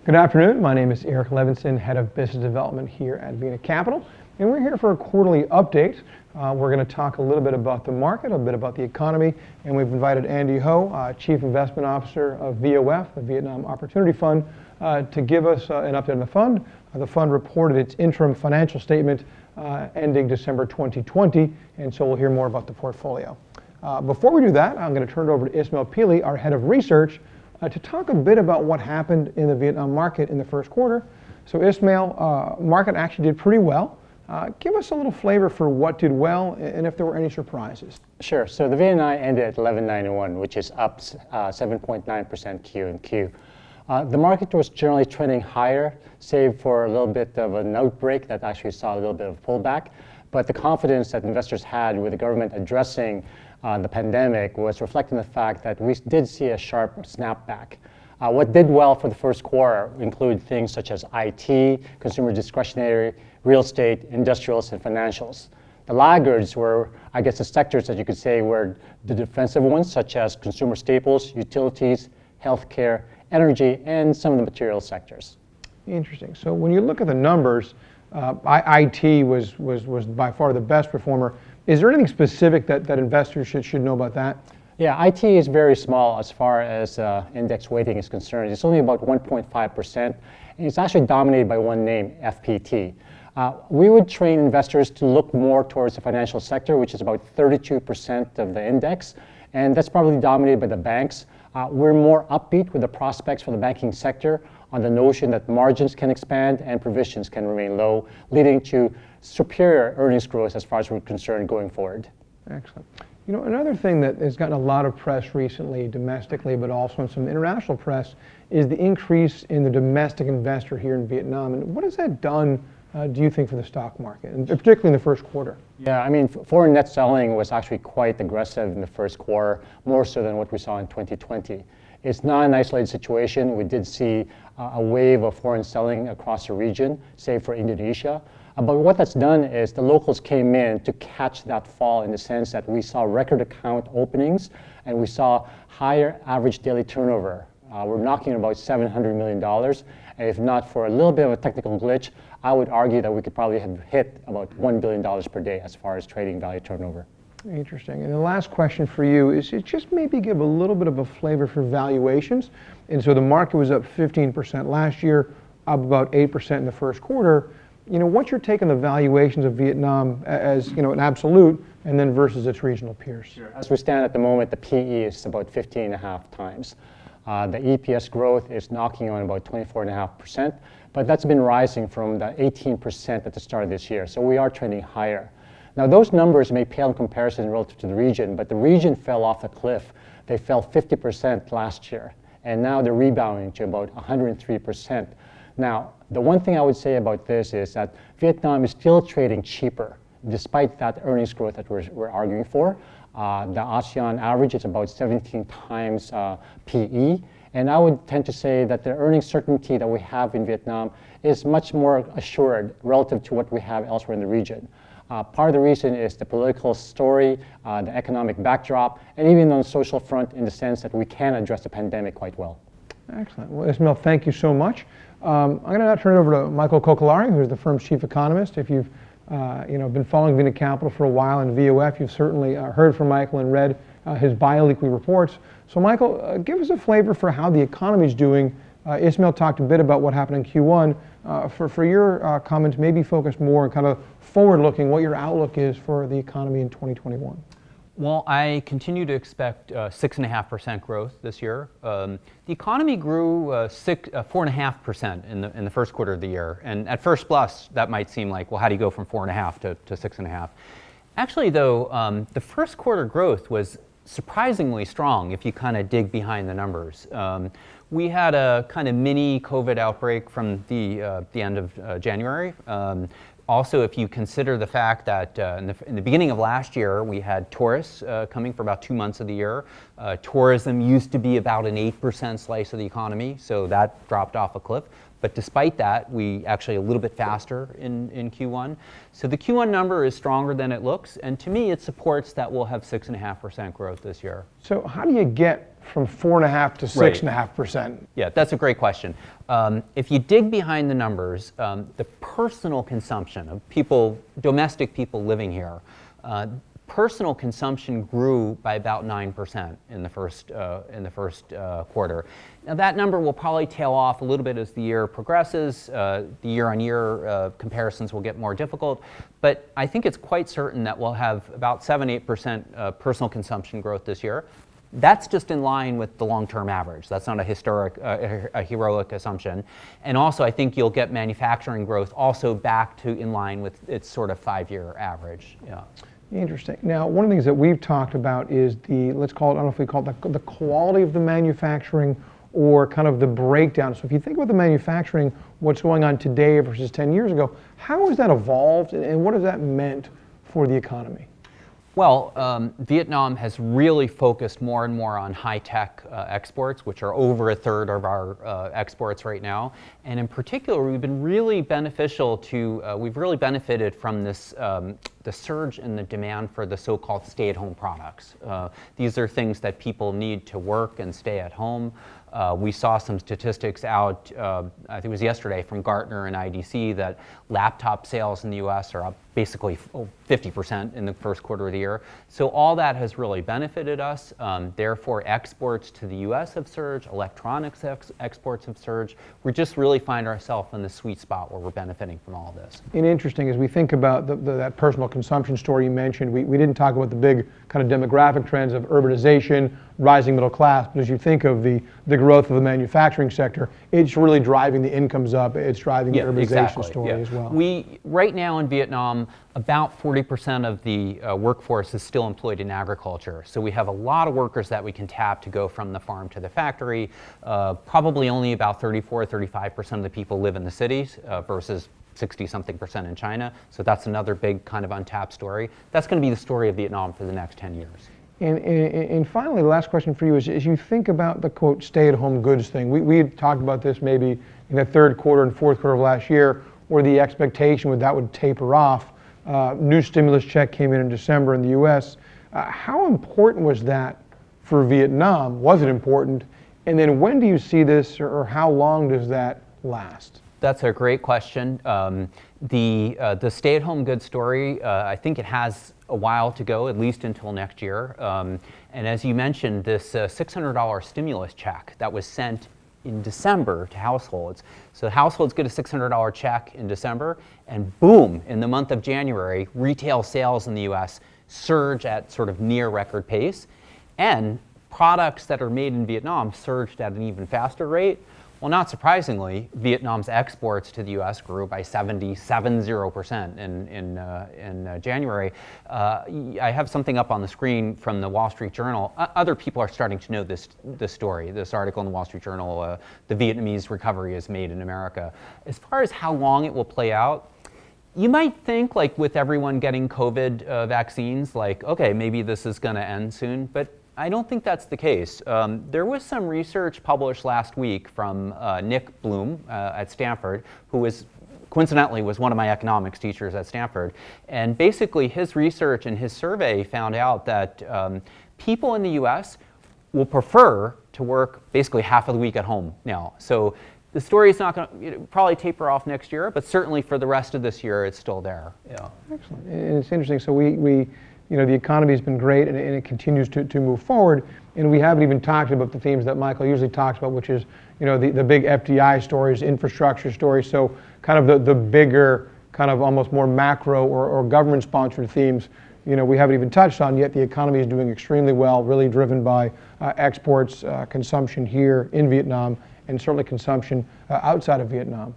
Good afternoon. My name is Eric Levinson, Head of Business Development here at VinaCapital, and we're here for a quarterly update. We're going to talk a little bit about the market, a bit about the economy, and we've invited Andy Ho, Chief Investment Officer of VOF, the Vietnam Opportunity Fund, to give us an update on the fund. The fund reported its interim financial statement ending December 2020, and so we'll hear more about the portfolio. Before we do that, I'm going to turn it over to Ismael Pili, our Head of Research, to talk a bit about what happened in the Vietnam market in the first quarter. So Ismael, market actually did pretty well. Give us a little flavor for what did well and if there were any surprises. Sure. So the VNI ended at 1191, which is up 7.9% Q and Q. The market was generally trending higher, save for a little bit of an outbreak that actually saw a little bit of pullback. But the confidence that investors had with the government addressing the pandemic was reflecting the fact that we did see a sharp snapback. What did well for the first quarter include things such as IT, consumer discretionary, real estate, industrials, and financials. The laggards were, I guess, the sectors that you could say were the defensive ones, such as consumer staples, utilities, healthcare, energy, and some of the material sectors. Interesting. So when you look at the numbers, IT was by far the best performer. Is there anything specific that investors should know about that? Yeah, IT is very small as far as index weighting is concerned. It's only about 1.5%, and it's actually dominated by one name, FPT. We would train investors to look more towards the financial sector, which is about 32% of the index, and that's probably dominated by the banks. We're more upbeat with the prospects for the banking sector on the notion that margins can expand and provisions can remain low, leading to superior earnings growth as far as we're concerned going forward. Excellent. You know, another thing that has gotten a lot of press recently, domestically, but also in some international press, is the increase in the domestic investor here in Vietnam. And what has that done, do you think, for the stock market, and particularly in the first quarter? Yeah, I mean, foreign net selling was actually quite aggressive in the first quarter, more so than what we saw in 2020. It's not an isolated situation. We did see a wave of foreign selling across the region, save for Indonesia. But what that's done is the locals came in to catch that fall in the sense that we saw record account openings and we saw higher average daily turnover. We're knocking about $700 million. And if not for a little bit of a technical glitch, I would argue that we could probably have hit about $1 billion per day as far as trading value turnover. Interesting. And the last question for you is just maybe give a little bit of a flavor for valuations. And so the market was up 15% last year, up about 8% in the first quarter. You know, what's your take on the valuations of Vietnam as, you know, an absolute and then versus its regional peers? Sure. As we stand at the moment, the PE is about 15.5 times. The EPS growth is knocking on about 24.5%, but that's been rising from the 18% at the start of this year. So we are trending higher. Now those numbers may pale in comparison relative to the region, but the region fell off a cliff. They fell 50% last year, and now they're rebounding to about 103%. Now, the one thing I would say about this is that Vietnam is still trading cheaper, despite that earnings growth that we're arguing for. The ASEAN average is about 17 times PE, and I would tend to say that the earnings certainty that we have in Vietnam is much more assured relative to what we have elsewhere in the region. Part of the reason is the political story, the economic backdrop, and even on the social front in the sense that we can address the pandemic quite well. Excellent. Well, Ismael, thank you so much. I'm going to now turn it over to Michael Kokalari, who is the firm's chief economist. If you've been following VinaCapital for a while in VOF, you've certainly heard from Michael and read his bi-weekly reports. So Michael, give us a flavor for how the economy is doing. Ismael talked a bit about what happened in Q1. For your comments, maybe focus more on kind of forward-looking, what your outlook is for the economy in 2021. Well, I continue to expect 6.5% growth this year. The economy grew 4.5% in the first quarter of the year. And at first blush, that might seem like, well, how do you go from 4.5 to 6.5? Actually, though, the first quarter growth was surprisingly strong if you kind of dig behind the numbers. We had a kind of mini COVID outbreak from the end of January. Also, if you consider the fact that in the beginning of last year, we had tourists coming for about 2 months of the year. Tourism used to be about an 8% slice of the economy, so that dropped off a cliff. But despite that, we actually a little bit faster in Q1. So the Q1 number is stronger than it looks, and to me, it supports that we'll have 6.5% growth this year. So how do you get from 4.5% to 6.5%? Yeah, that's a great question. If you dig behind the numbers, the personal consumption of people, domestic people living here, personal consumption grew by about 9% in the first quarter. Now that number will probably tail off a little bit as the year progresses. The year-on-year comparisons will get more difficult, but I think it's quite certain that we'll have about 7-8% personal consumption growth this year. That's just in line with the long-term average. That's not a heroic assumption. And also, I think you'll get manufacturing growth also back to in line with its sort of 5-year average. Yeah. Interesting. Now, one of the things that we've talked about is let's call it, I don't know if we call it the quality of the manufacturing or kind of the breakdown. So if you think about the manufacturing, what's going on today versus 10 years ago, how has that evolved and what has that meant for the economy? Well, Vietnam has really focused more and more on high-tech exports, which are over a third of our exports right now. And in particular, we've really benefited from this, the surge in the demand for the so-called stay-at-home products. These are things that people need to work and stay at home. We saw some statistics out, I think it was yesterday, from Gartner and IDC that laptop sales in the US are up basically 50% in the first quarter of the year. So all that has really benefited us. Therefore, exports to the US have surged, electronics exports have surged. We just really find ourselves in the sweet spot where we're benefiting from all this. And interesting, as we think about that personal consumption story you mentioned, we didn't talk about the big kind of demographic trends of urbanization, rising middle class, but as you think of the growth of the manufacturing sector, it's really driving the incomes up, it's driving the urbanization story as well. Right now in Vietnam, about 40% of the workforce is still employed in agriculture. So we have a lot of workers that we can tap to go from the farm to the factory. Probably only about 35% of the people live in the cities versus 60-something% in China. So that's another big kind of untapped story. That's going to be the story of Vietnam for the next 10 years. And finally, the last question for you is, as you think about the, quote, stay-at-home goods thing, we had talked about this maybe in the third quarter and fourth quarter of last year, where the expectation was that would taper off. New stimulus check came in December in the U.S. How important was that for Vietnam? Was it important? And then when do you see this, or how long does that last? That's a great question. The stay-at-home goods story, I think it has a while to go, at least until next year. And as you mentioned, this $600 stimulus check that was sent in December to households. So households get a $600 check in December, and boom, in the month of January, retail sales in the US surge at sort of near record pace. And products that are made in Vietnam surged at an even faster rate. Well, not surprisingly, Vietnam's exports to the U.S. grew by 70% in January. I have something up on the screen from the Wall Street Journal. Other people are starting to know this story, this article in the Wall Street Journal, the Vietnamese recovery is made in America. As far as how long it will play out, you might think, like with everyone getting COVID vaccines, like, okay, maybe this is going to end soon, but I don't think that's the case. There was some research published last week from Nick Bloom at Stanford, who coincidentally was one of my economics teachers at Stanford. And basically his research and his survey found out that people in the US will prefer to work basically half of the week at home now. So the story is not going to probably taper off next year, but certainly for the rest of this year, it's still there. Yeah. Excellent. And it's interesting. So the economy has been great, and it continues to move forward. And we haven't even talked about the themes that Michael usually talks about, which is, the big FDI stories, infrastructure stories. So kind of the bigger, kind of almost more macro or government-sponsored themes, we haven't even touched on yet. The economy is doing extremely well, really driven by exports, consumption here in Vietnam, and certainly consumption outside of Vietnam.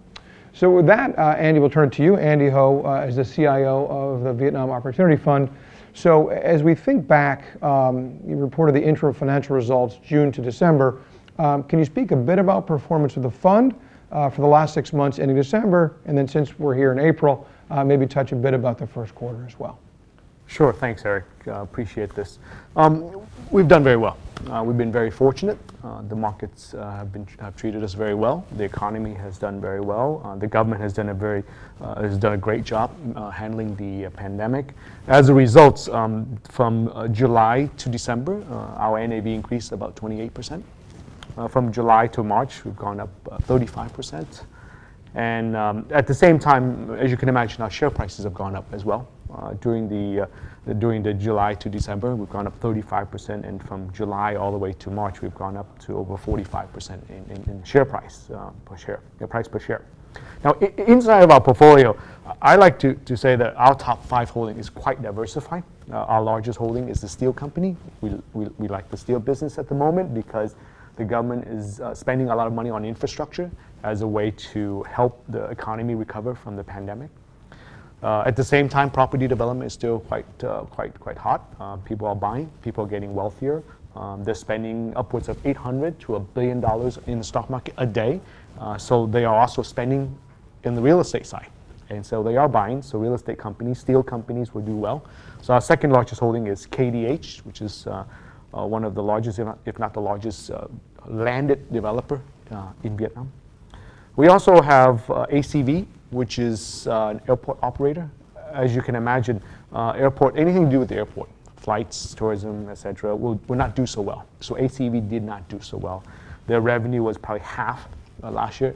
So with that, Andy, we'll turn to you. Andy Ho is the CIO of the Vietnam Opportunity Fund. So as we think back, you reported the interim financial results June to December. Can you speak a bit about performance of the fund for the last 6 months ending December? And then since we're here in April, maybe touch a bit about the first quarter as well. Sure, thanks, Eric. Appreciate this. We've done very well. We've been very fortunate. The markets have treated us very well. The economy has done very well. The government has done a great job handling the pandemic. As a result, from July to December, our NAV increased about 28%. From July to March, we've gone up 35%. And at the same time, as you can imagine, our share prices have gone up as well. During the July to December, we've gone up 35%, and from July all the way to March, we've gone up to over 45% in share price per share, price per share. Now, inside of our portfolio, I like to say that our top 5 holding is quite diversified. Our largest holding is the steel company. We like the steel business at the moment because the government is spending a lot of money on infrastructure as a way to help the economy recover from the pandemic. At the same time, property development is still quite hot. People are buying. People are getting wealthier. They're spending upwards of $800 to $1 billion in the stock market a day. So they are also spending in the real estate side. And so they are buying. So real estate companies, steel companies will do well. So our second largest holding is KDH, which is one of the largest, if not the largest, landed developer in Vietnam. We also have ACV, which is an airport operator. As you can imagine, anything to do with the airport, flights, tourism, etc., will not do so well. So ACV did not do so well. Their revenue was probably half last year,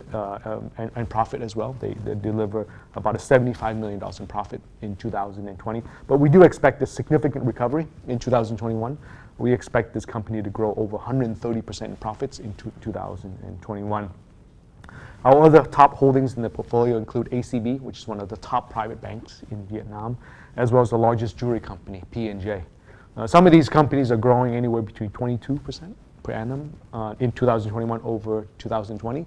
and profit as well. They deliver about a $75 million in profit in 2020. But we do expect a significant recovery in 2021. We expect this company to grow over 130% in profits in 2021. Our other top holdings in the portfolio include ACB, which is one of the top private banks in Vietnam, as well as the largest jewelry company, P&J. Some of these companies are growing anywhere between 22% per annum in 2021 over 2020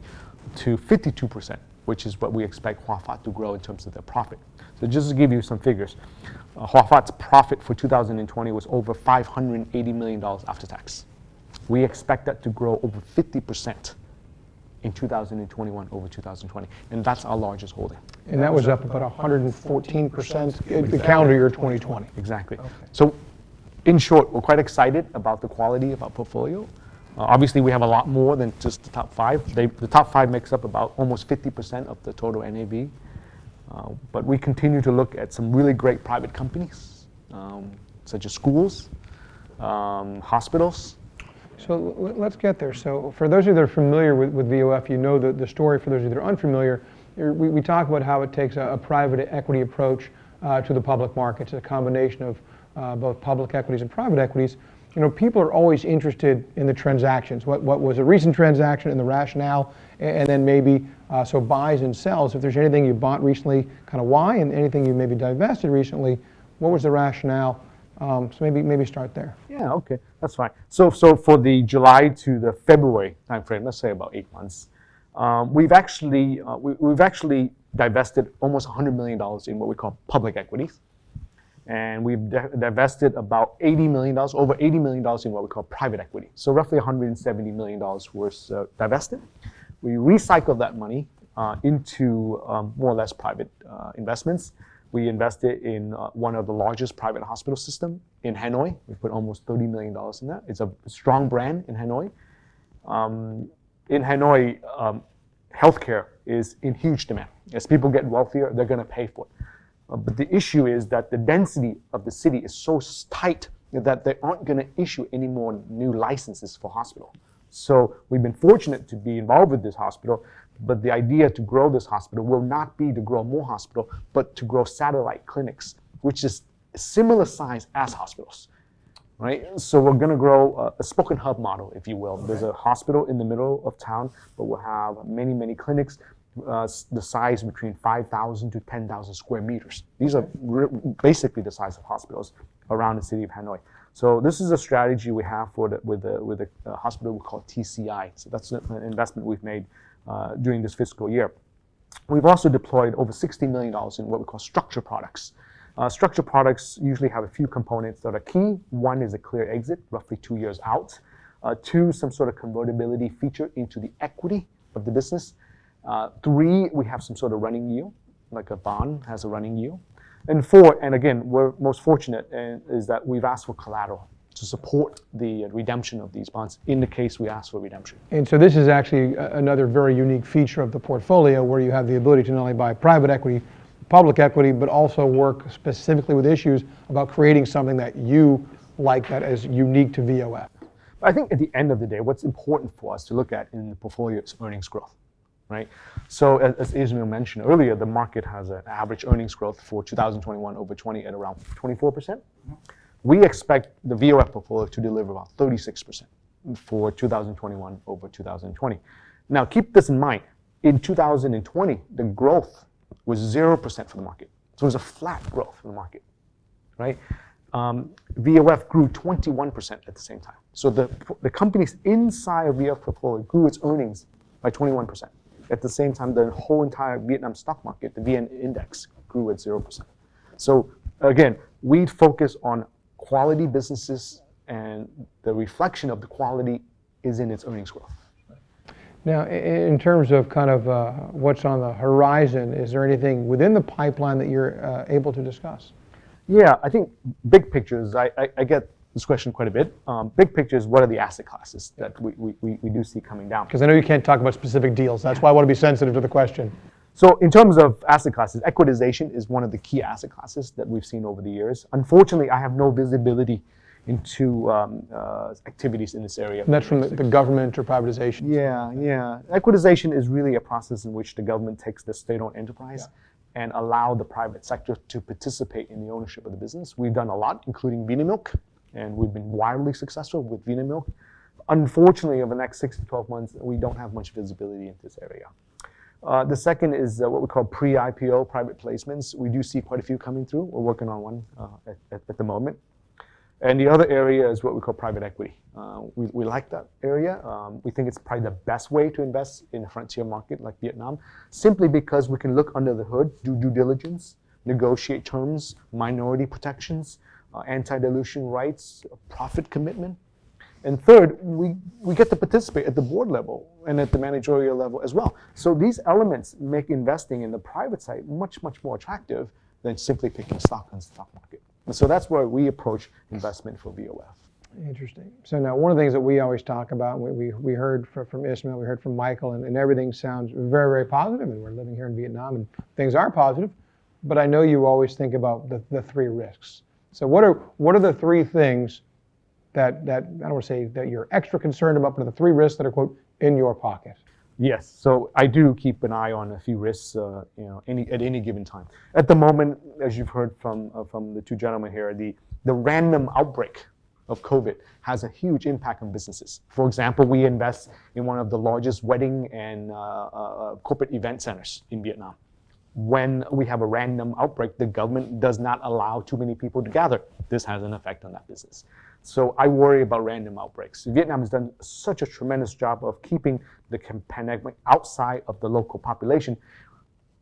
to 52%, which is what we expect Hoa Phat to grow in terms of their profit. So just to give you some figures, Hoa Phat's profit for 2020 was over $580 million after tax. We expect that to grow over 50% in 2021 over 2020, and that's our largest holding. And that was up about 114% in the calendar year 2020. Exactly. Okay. So in short, we're quite excited about the quality of our portfolio. Obviously, we have a lot more than just the top 5. The top 5 makes up about almost 50% of the total NAV. But we continue to look at some really great private companies, such as schools, hospitals. So let's get there. So for those of you that are familiar with VOF, you know the story. For those of you that are unfamiliar, we talk about how it takes a private equity approach to the public markets, a combination of both public equities and private equities. You know, people are always interested in the transactions. What was a recent transaction and the rationale, and then maybe so buys and sells. If there's anything you bought recently, kind of why, and anything you maybe divested recently, what was the rationale? So maybe start there. Yeah, okay, that's fine. So for the July to the February timeframe, let's say about 8 months, we've actually divested almost $100 million in what we call public equities. And we've divested about $80 million, over $80 million in what we call private equity. So roughly $170 million worth divested. We recycled that money into more or less private investments. We invested in one of the largest private hospital systems in Hanoi. We put almost $30 million in that. It's a strong brand in Hanoi. In Hanoi, healthcare is in huge demand. As people get wealthier, they're going to pay for it. But the issue is that the density of the city is so tight that they aren't going to issue any more new licenses for hospital. So we've been fortunate to be involved with this hospital, but the idea to grow this hospital will not be to grow more hospital, but to grow satellite clinics, which is similar size as hospitals, right? So we're going to grow a spoken hub model, if you will. Okay. There's a hospital in the middle of town, but we'll have many clinics. The size between 5,000 to 10,000 square meters. These are basically the size of hospitals around the city of Hanoi. So this is a strategy we have with the hospital we call TCI. So that's an investment we've made during this fiscal year. We've also deployed over $60 million in what we call structured products. Structured products usually have a few components that are key. One is a clear exit, roughly 2 years out. 2, some sort of convertibility feature into the equity of the business. 3, we have some sort of running yield, like a bond has a running yield. And 4, and again, we're most fortunate is that we've asked for collateral. to support the redemption of these bonds in the case we ask for redemption. And so this is actually another very unique feature of the portfolio where you have the ability to not only buy private equity, public equity, but also work specifically with issues about creating something that you like that is unique to VOF. I think at the end of the day, what's important for us to look at in the portfolio is earnings growth, right? So as Ismael mentioned earlier, the market has an average earnings growth for 2021 over 20 at around 24%. We expect the VOF portfolio to deliver about 36% for 2021 over 2020. Now keep this in mind, in 2020, the growth was 0% for the market. So it was a flat growth for the market, right? VOF grew 21% at the same time. So the companies inside of VOF portfolio grew its earnings by 21%. At the same time, the whole entire Vietnam stock market, the VN index, grew at 0%. So again, we focus on quality businesses, and the reflection of the quality is in its earnings growth. Now, in terms of kind of what's on the horizon, is there anything within the pipeline that you're able to discuss? Yeah, I think big pictures, I get this question quite a bit. Big pictures, what are the asset classes that we do see coming down? Because I know you can't talk about specific deals. That's why I want to be sensitive to the question. So in terms of asset classes, equitization is one of the key asset classes that we've seen over the years. Unfortunately, I have no visibility into activities in this area. And that's from the government or privatization? Yeah. Equitization is really a process in which the government takes the state-owned enterprise and allow the private sector to participate in the ownership of the business. We've done a lot, including VinaMilk, and we've been wildly successful with VinaMilk. Unfortunately, over the next 6 to 12 months, we don't have much visibility into this area. The second is what we call pre-IPO private placements. We do see quite a few coming through. We're working on one at the moment. And the other area is what we call private equity. We like that area. We think it's probably the best way to invest in a frontier market like Vietnam, simply because we can look under the hood, do due diligence, negotiate terms, minority protections, anti-dilution rights, profit commitment. And third, we get to participate at the board level and at the managerial level as well. So these elements make investing in the private side much, much more attractive than simply picking stock on the stock market. And so that's where we approach investment for VOF. Interesting. So now one of the things that we always talk about, we heard from Ismael, we heard from Michael, and everything sounds very, very positive, and we're living here in Vietnam and things are positive, but I know you always think about the three risks. So what are the three things that I don't want to say that you're extra concerned about, but the three risks that are, quote, in your pocket? Yes, so I do keep an eye on a few risks, at any given time. At the moment, as you've heard from the two gentlemen here, the random outbreak of COVID has a huge impact on businesses. For example, we invest in one of the largest wedding and corporate event centers in Vietnam. When we have a random outbreak, the government does not allow too many people to gather. This has an effect on that business. So I worry about random outbreaks. Vietnam has done such a tremendous job of keeping the pandemic outside of the local population.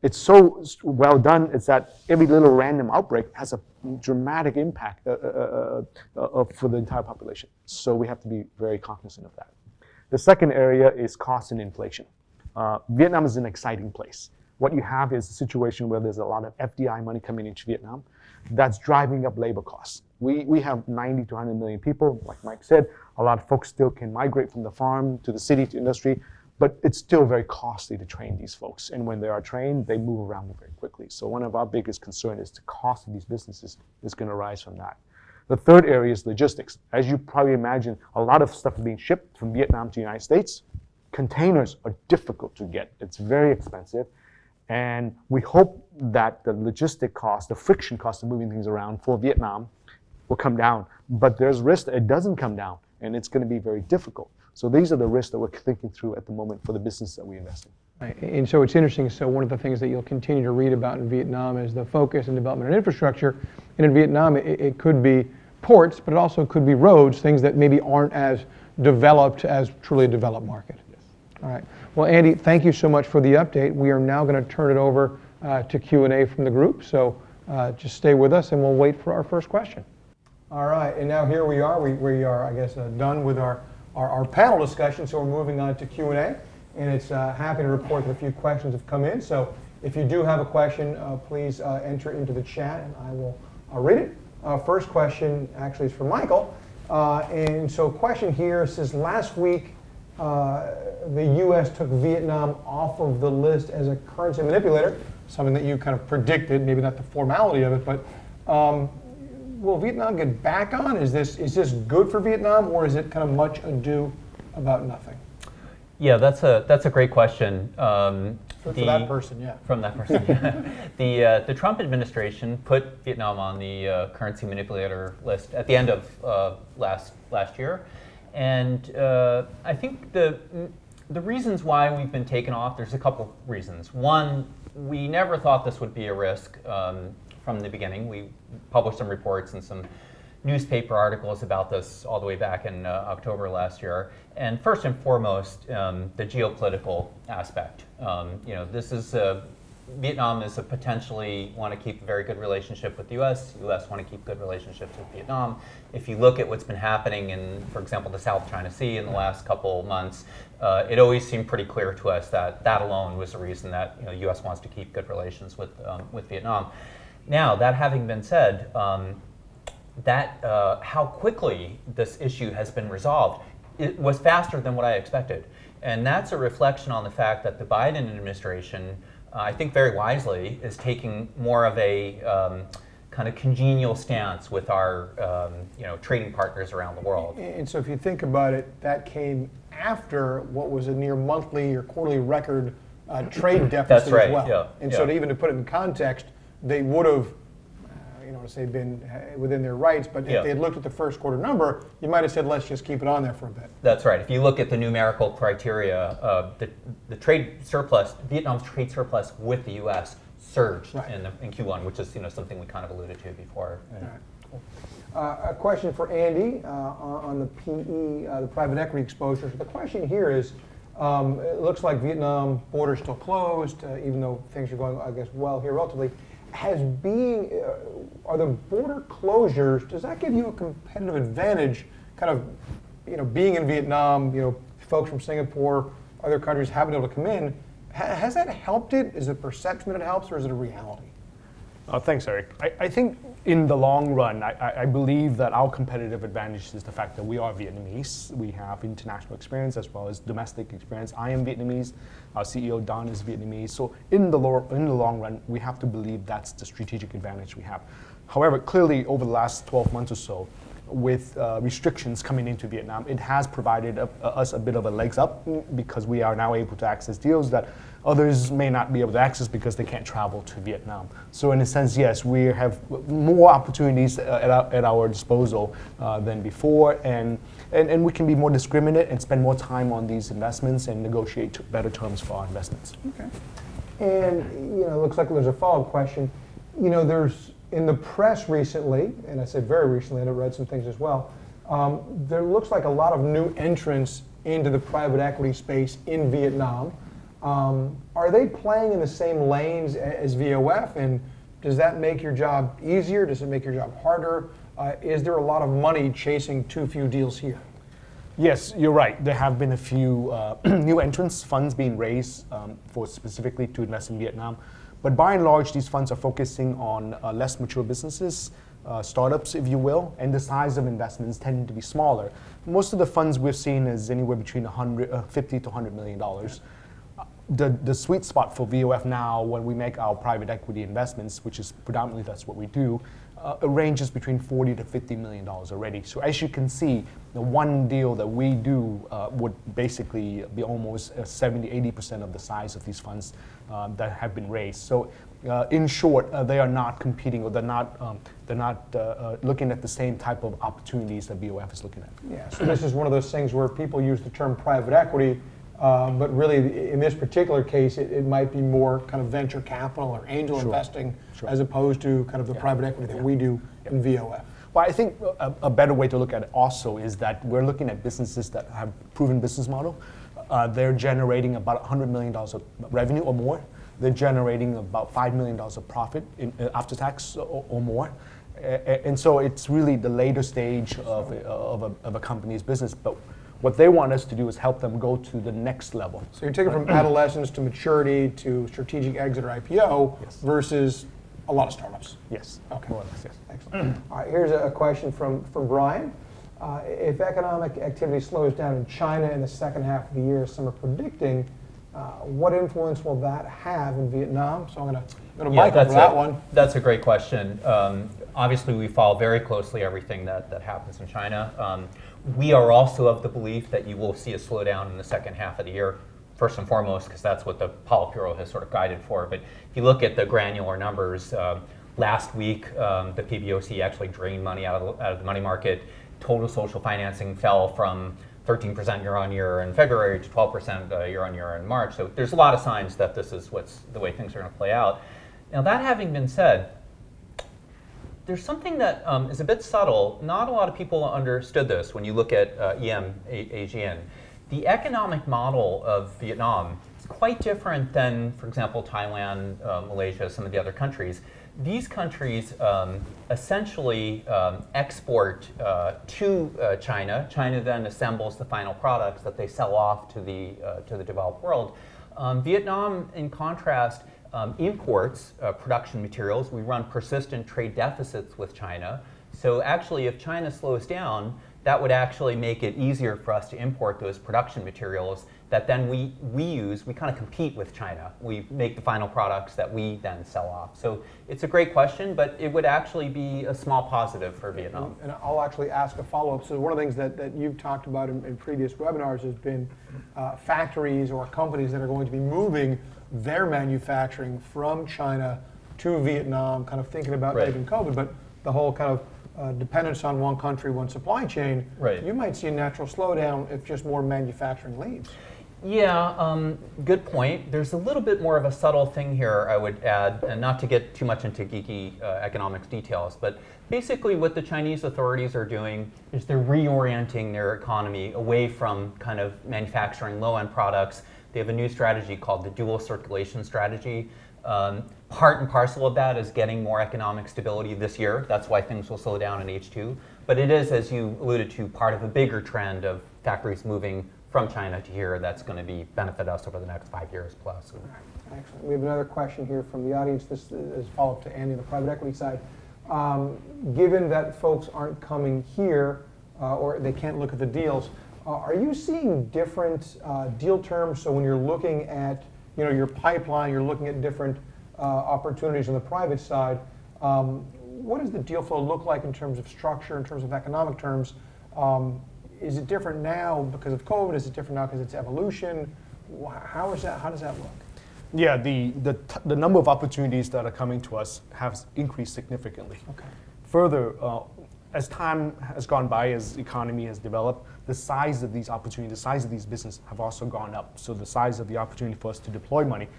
It's so well done, it's that every little random outbreak has a dramatic impact for the entire population. So we have to be very cognizant of that. The second area is cost and inflation. Vietnam is an exciting place. What you have is a situation where there's a lot of FDI money coming into Vietnam that's driving up labor costs. We have 90 to 100 million people, like Mike said. A lot of folks still can migrate from the farm to the city to industry, but it's still very costly to train these folks. And when they are trained, they move around very quickly. So one of our biggest concerns is the cost of these businesses is going to rise from that. The third area is logistics. As you probably imagine, a lot of stuff is being shipped from Vietnam to the United States. Containers are difficult to get. It's very expensive. And we hope that the logistic cost, the friction cost of moving things around for Vietnam will come down. But there's risk that it doesn't come down, and it's going to be very difficult. So these are the risks that we're thinking through at the moment for the business that we invest in. Right. And so it's interesting. So one of the things that you'll continue to read about in Vietnam is the focus and development of infrastructure. And in Vietnam, it could be ports, but it also could be roads, things that maybe aren't as developed as truly a developed market. Yes. All right. Well, Andy, thank you so much for the update. We are now going to turn it over to Q&A from the group. So just stay with us and we'll wait for our first question. All right. And now here we are. We are, I guess, done with our panel discussion. So we're moving on to Q&A. And it's happy to report that a few questions have come in. So if you do have a question, please enter into the chat and I'll read it. First question actually is for Michael. And so question here says, last week, the U.S. took Vietnam off of the list as a currency manipulator, something that you kind of predicted, maybe not the formality of it, but will Vietnam get back on? Is this good for Vietnam, or is it kind of much ado about nothing? Yeah, that's a great question. For that person, yeah. From that person. The Trump administration put Vietnam on the currency manipulator list at the end of last year, and I think the reasons why we've been taken off, there's a couple reasons. One, we never thought this would be a risk from the beginning. We published some reports and some newspaper articles about this all the way back in October last year. And first and foremost, the geopolitical aspect. This is Vietnam is a potentially want to keep a very good relationship with the U.S. U.S. want to keep good relationships with Vietnam. If you look at what's been happening in, for example, the South China Sea in the last couple months, it always seemed pretty clear to us that that alone was the reason that the U.S. wants to keep good relations with Vietnam. Now, that having been said, how quickly this issue has been resolved, it was faster than what I expected. And that's a reflection on the fact that the Biden administration, I think very wisely, is taking more of a kind of congenial stance with our trading partners around the world. And so if you think about it, that came after what was a near monthly or quarterly record trade deficit That's right, as well. yeah, And so even to put it in context, they would have, to say been within their rights, but if they had looked at the first quarter number, you might have said, let's just keep it on there for a bit. That's right. If you look at the numerical criteria, the trade surplus, Vietnam's trade surplus with the U.S. surged in Q1, which is something we kind of alluded to before. Right. A question for Andy on the PE, the private equity exposure. So the question here is, it looks like Vietnam border's still closed, even though things are going, I guess, well here relatively. Are the border closures, does that give you a competitive advantage, kind of, being in Vietnam, folks from Singapore, other countries haven't been able to come in? Has that helped it? Is it perception that it helps, or is it a reality? Thanks, Eric. I think in the long run, I believe that our competitive advantage is the fact that we are Vietnamese. We have international experience as well as domestic experience. I am Vietnamese. Our CEO, Don, is Vietnamese. So in the long run, we have to believe that's the strategic advantage we have. However, clearly over the last 12 months or so, with restrictions coming into Vietnam, it has provided us a bit of a legs up because we are now able to access deals that others may not be able to access because they can't travel to Vietnam. So in a sense, yes, we have more opportunities at our disposal than before, and we can be more discriminate and spend more time on these investments and negotiate better terms for our investments. Okay. And it looks like there's a follow-up question. There's in the press recently, and I said very recently, and I read some things as well, there looks like a lot of new entrants into the private equity space in Vietnam. Are they playing in the same lanes as VOF, and does that make your job easier? Does it make your job harder? Is there a lot of money chasing too few deals here? Yes, you're right. There have been a few new entrants, funds being raised for specifically to invest in Vietnam. But by and large, these funds are focusing on less mature businesses, startups, if you will, and the size of investments tend to be smaller. Most of the funds we've seen is anywhere between $50 to $100 million. The sweet spot for VOF now, when we make our private equity investments, which is predominantly that's what we do, it ranges between $40 to $50 million already. So as you can see, the one deal that we do would basically be almost 70-80% of the size of these funds that have been raised. So in short, they are not competing, or they're not looking at the same type of opportunities that VOF is looking at. Yeah. So this is one of those things where people use the term private equity. But really, in this particular case, it might be more kind of venture capital or angel investing as opposed to kind of the private equity that we do in VOF. Well, I think a better way to look at it also is that we're looking at businesses that have proven business model. They're generating about $100 million of revenue or more. They're generating about $5 million of profit after tax or more. And so it's really the later stage of a company's business. But what they want us to do is help them go to the next level. So you're taking from adolescence to maturity to strategic exit or IPO versus a lot of startups. Yes. Okay. More or less, yes. Excellent. All right, here's a question from Brian. If economic activity slows down in China in the second half of the year, as some are predicting, what influence will that have in Vietnam? So I'm going to go to Michael for that one. That's a great question. Obviously, we follow very closely everything that happens in China. We are also of the belief that you will see a slowdown in the second half of the year, first and foremost, because that's what the Politburo has sort of guided for. But if you look at the granular numbers, last week the PBOC actually drained money out of the money market. Total social financing fell from 13% year on year in February to 12% year on year in March. So there's a lot of signs that this is the way things are going to play out. Now, that having been said, there's something that is a bit subtle. Not a lot of people understood this when you look at ASEAN. The economic model of Vietnam is quite different than, for example, Thailand, Malaysia, some of the other countries. These countries essentially export to China. China then assembles the final products that they sell off to the developed world. Vietnam, in contrast, imports production materials. We run persistent trade deficits with China. So actually, if China slows down, that would actually make it easier for us to import those production materials that then we use. We kind of compete with China. We make the final products that we then sell off. So it's a great question, but it would actually be a small positive for Vietnam. And I'll actually ask a follow-up. So one of the things that you've talked about in previous webinars has been factories or companies that are going to be moving their manufacturing from China to Vietnam, kind of thinking about not even COVID, but the whole kind of dependence on one country, one supply chain. Right. You might see a natural slowdown if just more manufacturing leaves. Yeah, good point. There's a little bit more of a subtle thing here I would add, and not to get too much into geeky economics details, but basically what the Chinese authorities are doing is they're reorienting their economy away from kind of manufacturing low-end products. They have a new strategy called the dual circulation strategy. Part and parcel of that is getting more economic stability this year. That's why things will slow down in H2. But it is, as you alluded to, part of a bigger trend of factories moving from China to here that's going to benefit us over the next 5 years plus. Excellent. We have another question here from the audience. This is a follow-up to Andy on the private equity side. Given that folks aren't coming here or they can't look at the deals, are you seeing different deal terms? So when you're looking at your pipeline, you're looking at different opportunities on the private side. What does the deal flow look like in terms of structure, in terms of economic terms? Is it different now because of COVID? Is it different now because it's evolution? How does that look? Yeah, the number of opportunities that are coming to us has increased significantly. Okay. Further, as time has gone by, as the economy has developed, the size of these opportunities, the size of these businesses have also gone up. So the size of the opportunity for us to deploy money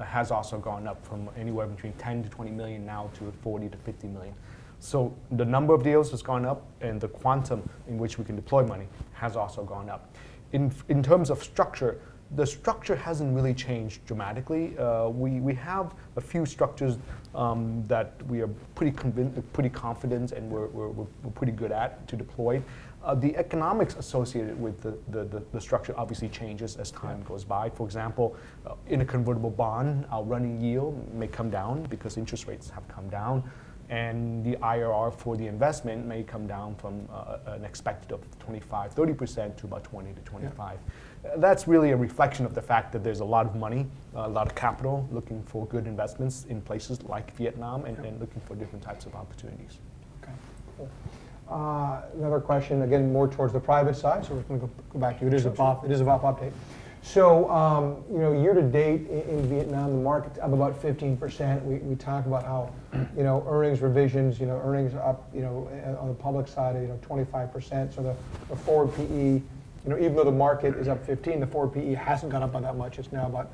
has also gone up from anywhere between 10 to 20 million now to 40 to 50 million. So the number of deals has gone up, and the quantum in which we can deploy money has also gone up. In terms of structure, the structure hasn't really changed dramatically. We have a few structures that we are pretty confident and we're pretty good at to deploy. The economics associated with the structure obviously changes as time goes by. For example, in a convertible bond, our running yield may come down because interest rates have come down, and the IRR for the investment may come down from an expected of 25-30% to about 20 to 25. That's really a reflection of the fact that there's a lot of money, a lot of capital looking for good investments in places like Vietnam and looking for different types of opportunities. Okay, cool. Another question, again, more towards the private side, so we're going to go back to you. It is a VOP update. So, year to date in Vietnam, the market's up about 15%. We talk about how, earnings revisions, earnings up, on the public side, 25%. So the forward PE, even though the market is up 15, the forward PE hasn't gone up by that much. It's now about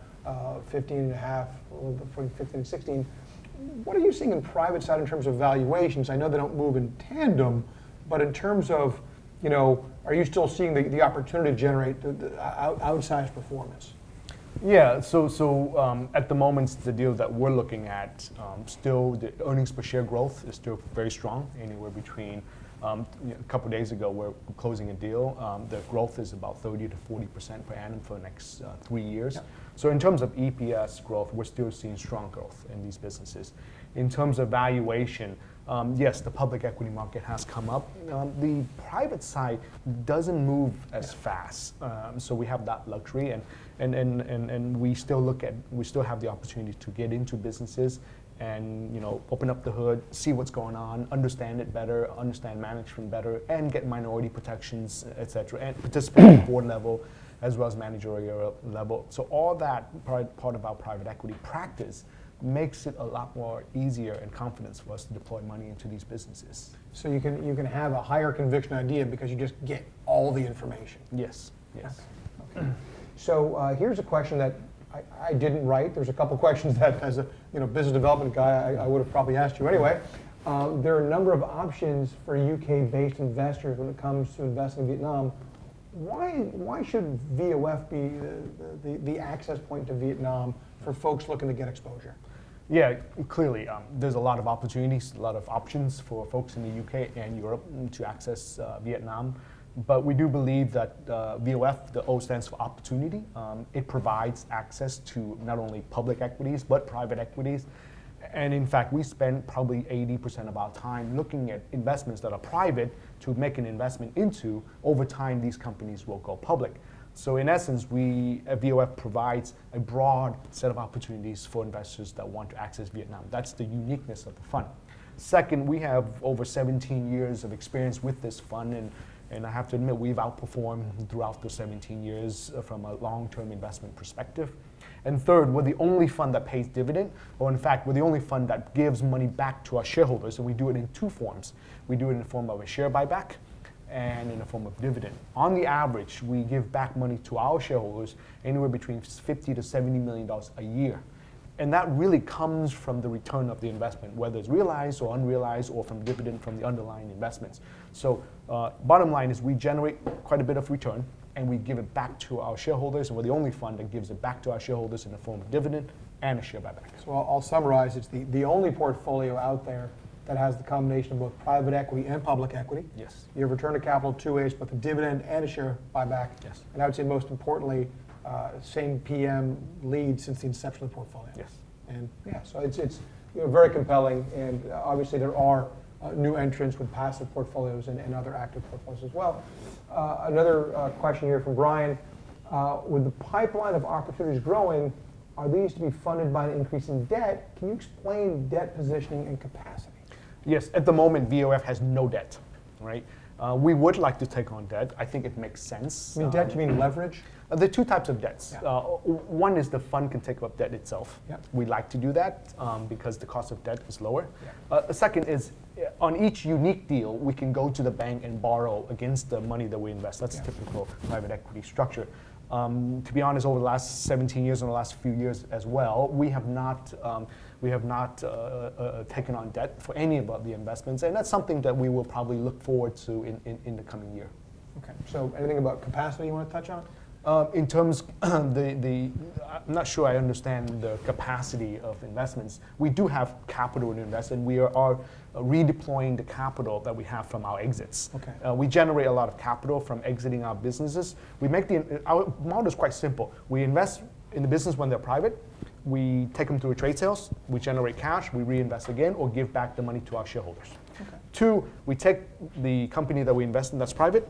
15 and a half, a little bit between 15 and 16. What are you seeing in private side in terms of valuations? I know they don't move in tandem, but in terms of, are you still seeing the opportunity to generate the outsized performance? Yeah, so at the moment, the deal that we're looking at, still the earnings per share growth is still very strong, anywhere between, a couple of days ago we're closing a deal, the growth is about 30 to 40% per annum for the next 3 years. Yeah. So in terms of EPS growth, we're still seeing strong growth in these businesses. In terms of valuation, yes, the public equity market has come up. The private side doesn't move as fast, so we have that luxury, and we still have the opportunity to get into businesses and open up the hood, see what's going on, understand it better, understand management better, and get minority protections, etc., and participate at board level as well as managerial level. So all that part of our private equity practice makes it a lot more easier and confidence for us to deploy money into these businesses. So you can have a higher conviction idea because you just get all the information. Yes. Okay. So here's a question that I didn't write. There's a couple questions that, as a business development guy, I would have probably asked you anyway. There are a number of options for UK-based investors when it comes to investing in Vietnam. Why should VOF be the access point to Vietnam for folks looking to get exposure? Yeah, clearly, there's a lot of opportunities, a lot of options for folks in the UK and Europe to access Vietnam. But we do believe that VOF, the O stands for opportunity. It provides access to not only public equities, but private equities. And in fact, we spend probably 80% of our time looking at investments that are private to make an investment into. Over time, these companies will go public. So in essence, VOF provides a broad set of opportunities for investors that want to access Vietnam. That's the uniqueness of the fund. Second, we have over 17 years of experience with this fund, and I have to admit we've outperformed throughout the 17 years from a long-term investment perspective. And third, we're the only fund that pays dividend, or in fact, we're the only fund that gives money back to our shareholders, and we do it in two forms. We do it in the form of a share buyback and in the form of dividend. On the average, we give back money to our shareholders anywhere between $50 to $70 million a year. And that really comes from the return of the investment, whether it's realized or unrealized or from dividend from the underlying investments. So bottom line is we generate quite a bit of return and we give it back to our shareholders, and we're the only fund that gives it back to our shareholders in the form of dividend and a share buyback. So I'll summarize, it's the only portfolio out there that has the combination of both private equity and public equity. Yes. You have return to capital two ways, both the dividend and a share buyback. Yes. And I would say most importantly, same PM lead since the inception of the portfolio. Yes. And yeah, so it's very compelling, and obviously there are new entrants with passive portfolios and other active portfolios as well. Another question here from Brian. With the pipeline of opportunities growing, are these to be funded by an increase in debt? Can you explain debt positioning and capacity? Yes, at the moment, VOF has no debt, right? We would like to take on debt. I think it makes sense. You mean debt, you mean leverage? There are two types of debts. Yeah. One is the fund can take up debt itself. Yeah. We like to do that because the cost of debt is lower. Yeah. The second is on each unique deal, we can go to the bank and borrow against the money that we invest. That's typical private equity structure. To be honest, over the last 17 years and the last few years as well, we have not taken on debt for any of the investments, and that's something that we will probably look forward to in the coming year. Okay, so anything about capacity you want to touch on? In terms I'm not sure I understand the capacity of investments. We do have capital to invest, and we are redeploying the capital that we have from our exits. Okay. We generate a lot of capital from exiting our businesses. Our model is quite simple. We invest in the business when they're private. We take them through trade sales. We generate cash. We reinvest again or give back the money to our shareholders. Okay. Two, we take the company that we invest in that's private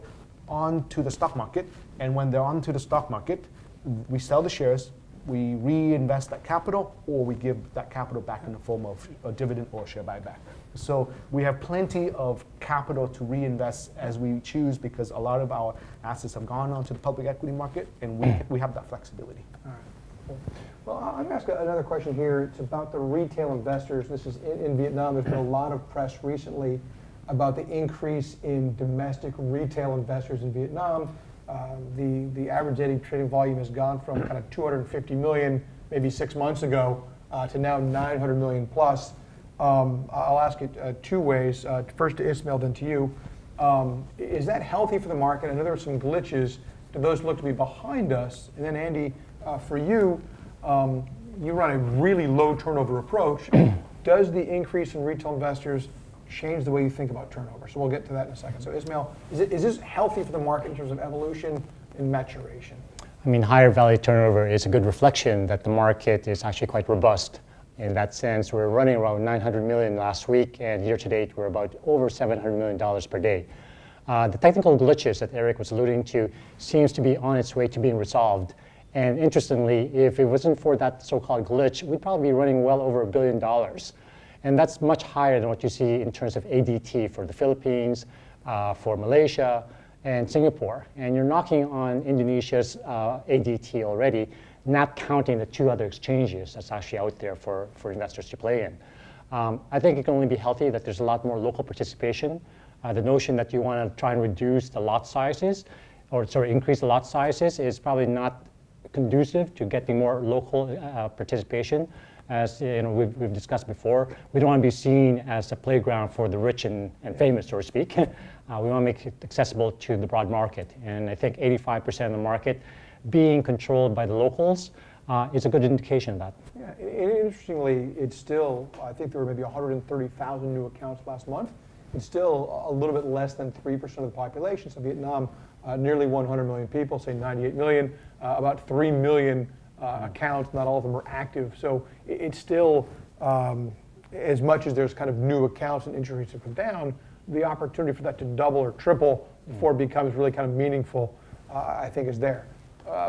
onto the stock market, and when they're onto the stock market, we sell the shares, we reinvest that capital, or we give that capital back in the form of a dividend or a share buyback. So we have plenty of capital to reinvest as we choose, because a lot of our assets have gone onto the public equity market, and we have that flexibility. All right. Cool. Well, I'm going to ask another question here. It's about the retail investors. This is in Vietnam. There's been a lot of press recently about the increase in domestic retail investors in Vietnam. The average daily trading volume has gone from kind of 250 million maybe 6 months ago to now 900 million plus. I'll ask it two ways. First to Ismael, then to you. Is that healthy for the market? I know there are some glitches. Do those look to be behind us? And then Andy, for you, you run a really low turnover approach. Does the increase in retail investors change the way you think about turnover? So we'll get to that in a second. So Ismael, is this healthy for the market in terms of evolution and maturation? I mean, higher value turnover is a good reflection that the market is actually quite robust. In that sense, we're running around 900 million last week, and year to date, we're about over $700 million per day. The technical glitches that Eric was alluding to seems to be on its way to being resolved. And interestingly, if it wasn't for that so-called glitch, we'd probably be running well over $1 billion. And that's much higher than what you see in terms of ADT for the Philippines, for Malaysia, and Singapore. And you're knocking on Indonesia's ADT already, not counting the 2 other exchanges that's actually out there for investors to play in. I think it can only be healthy that there's a lot more local participation. The notion that you want to try and reduce the lot sizes, or increase the lot sizes, is probably not conducive to getting more local participation. As you know, we've discussed before, we don't want to be seen as a playground for the rich and famous, so to speak. We want to make it accessible to the broad market. And I think 85% of the market being controlled by the locals is a good indication of that. Yeah, interestingly, it's still, I think there were maybe 130,000 new accounts last month. It's still a little bit less than 3% of the population. So Vietnam, nearly 100 million people, say 98 million, about 3 million accounts, not all of them are active. So it's still, as much as there's kind of new accounts and interest rates have come down, the opportunity for that to double or triple before it becomes really kind of meaningful, I think is there.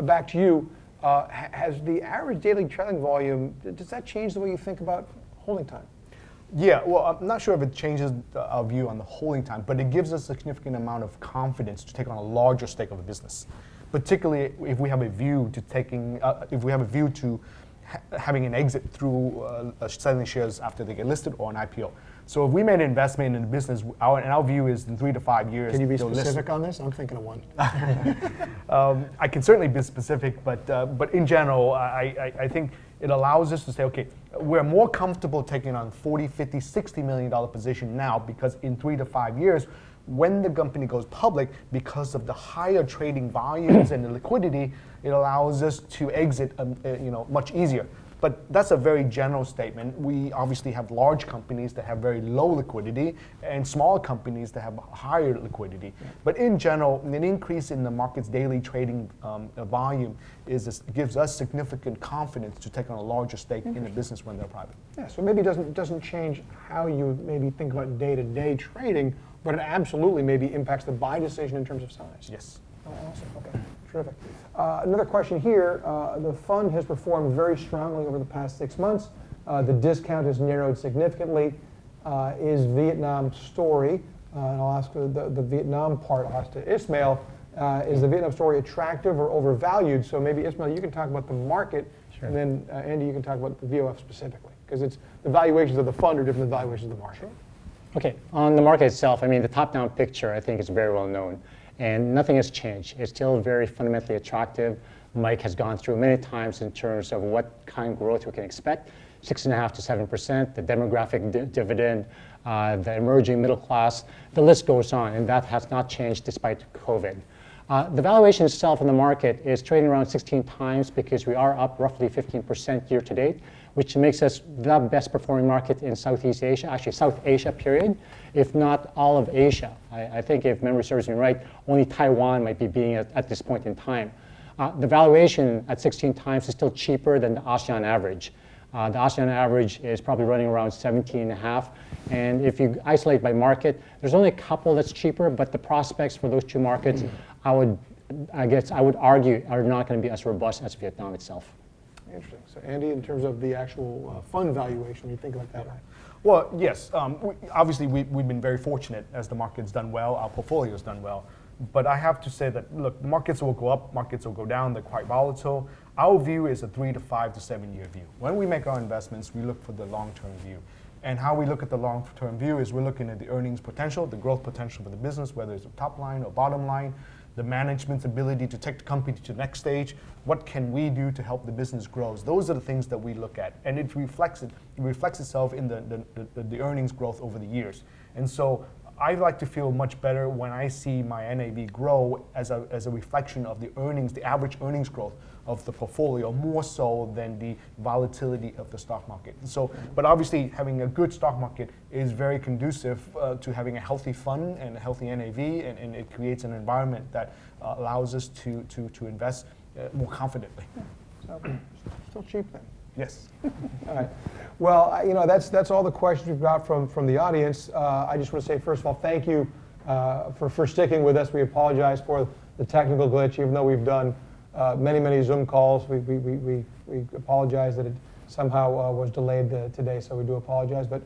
Back to you, has the average daily trading volume, does that change the way you think about holding time? Yeah, well, I'm not sure if it changes our view on the holding time, but it gives us a significant amount of confidence to take on a larger stake of a business, particularly if we have a view to having an exit through selling shares after they get listed or an IPO. So if we made an investment in a business, our view is in 3 to 5 years. Can you be specific on this? I'm thinking of one. I can certainly be specific, but in general, I think it allows us to say, okay, we're more comfortable taking on 40, 50, $60 million position now because in 3 to 5 years, when the company goes public, because of the higher trading volumes and the liquidity, it allows us to exit much easier. But that's a very general statement. We obviously have large companies that have very low liquidity and small companies that have higher liquidity. Yeah. But in general, an increase in the market's daily trading volume gives us significant confidence to take on a larger stake in the business when they're private. Yeah, so maybe it doesn't change how you maybe think about day-to-day trading, but it absolutely maybe impacts the buy decision in terms of size. Yes. Oh, awesome. Okay, terrific. Another question here. The fund has performed very strongly over the past 6 months. The discount has narrowed significantly. Is Vietnam story, and I'll ask the Vietnam part, I'll ask to Ismael, is the Vietnam story attractive or overvalued? So maybe Ismael, you can talk about the market, sure. And then Andy, you can talk about the VOF specifically, because it's the valuations of the fund are different than the valuations of the market. Okay, on the market itself, I mean, the top-down picture I think is very well known. And nothing has changed. It's still very fundamentally attractive. Mike has gone through many times in terms of what kind of growth we can expect. 6.5% to 7%, the demographic dividend, the emerging middle class, the list goes on, and that has not changed despite COVID. The valuation itself in the market is trading around 16 times because we are up roughly 15% year to date, which makes us the best performing market in Southeast Asia, actually South Asia period, if not all of Asia. I think if memory serves me right, only Taiwan might be being at this point in time. The valuation at 16 times is still cheaper than the ASEAN average. The ASEAN average is probably running around 17.5. And if you isolate by market, there's only a couple that's cheaper, but the prospects for those two markets, I would argue, are not going to be as robust as Vietnam itself. Interesting. So Andy, in terms of the actual fund valuation, you think about that, right? Well, yes. Obviously, we've been very fortunate as the market's done well, our portfolio's done well. But I have to say that, look, markets will go up, markets will go down, they're quite volatile. Our view is a 3 to 5 to 7 year view. When we make our investments, we look for the long-term view. And how we look at the long-term view is we're looking at the earnings potential, the growth potential for the business, whether it's a top line or bottom line, the management's ability to take the company to the next stage. What can we do to help the business grow? Those are the things that we look at, and it reflects itself in the earnings growth over the years. And so I like to feel much better when I see my NAV grow as a reflection of the earnings, the average earnings growth of the portfolio, more so than the volatility of the stock market. So, but obviously having a good stock market is very conducive to having a healthy fund and a healthy NAV, and it creates an environment that allows us to invest more confidently. So, still cheap then. Yes. All right. Well, that's all the questions we've got from the audience. I just want to say, first of all, thank you for sticking with us. We apologize for the technical glitch, even though we've done many Zoom calls. We apologize that it somehow was delayed today, so we do apologize. But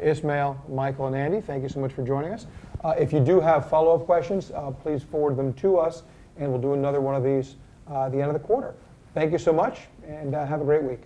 Ismael, Michael, and Andy, thank you so much for joining us. If you do have follow-up questions, please forward them to us, and we'll do another one of these at the end of the quarter. Thank you so much, and have a great week.